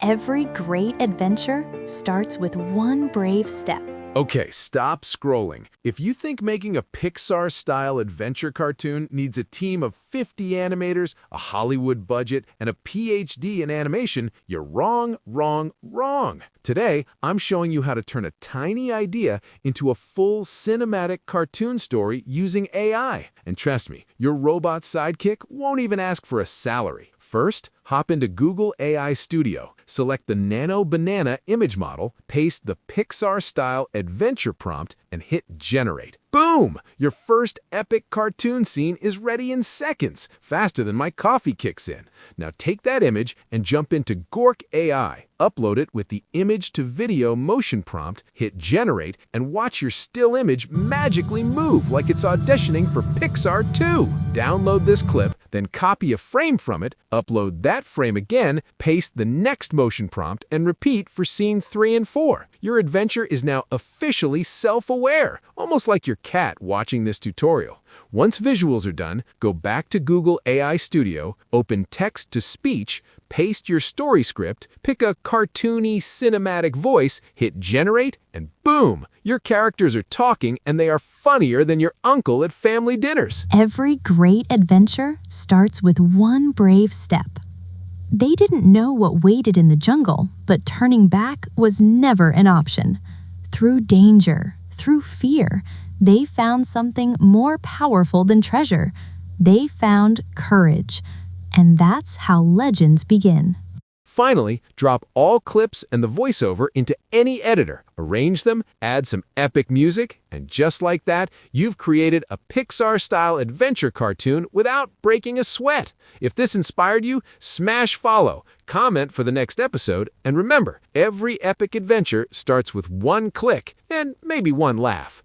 Every great adventure starts with one brave step. Okay, stop scrolling. If you think making a Pixar-style adventure cartoon needs a team of 50 animators, a Hollywood budget, and a PhD in animation, you're wrong, wrong, wrong. Today, I'm showing you how to turn a tiny idea into a full cinematic cartoon story using AI. And trust me, your robot sidekick won't even ask for a salary. First, hop into Google AI Studio, select the Nanobanana image model, paste the Pixar-style adventure prompt, and hit Generate. Boom! Your first epic cartoon scene is ready in seconds, faster than my coffee kicks in. Now take that image and jump into Grok AI. Upload it with the image-to-video motion prompt, hit Generate, and watch your still image magically move like it's auditioning for Pixar 2. Download this clip, then copy a frame from it, upload that frame again, paste the next motion prompt, and repeat for scene 3 and 4. Your adventure is now officially self-aware, almost like your cat watching this tutorial. Once visuals are done, go back to Google AI Studio, open text-to-speech, paste your story script, pick a cartoony, cinematic voice, hit Generate, and boom! Your characters are talking and they are funnier than your uncle at family dinners. Every great adventure starts with one brave step. They didn't know what waited in the jungle, but turning back was never an option. Through danger, through fear, they found something more powerful than treasure. They found courage. And that's how legends begin. Finally, drop all clips and the voiceover into any editor, arrange them, add some epic music, and just like that, you've created a Pixar-style adventure cartoon without breaking a sweat. If this inspired you, smash follow, comment for the next episode, and remember, every epic adventure starts with one click and maybe one laugh.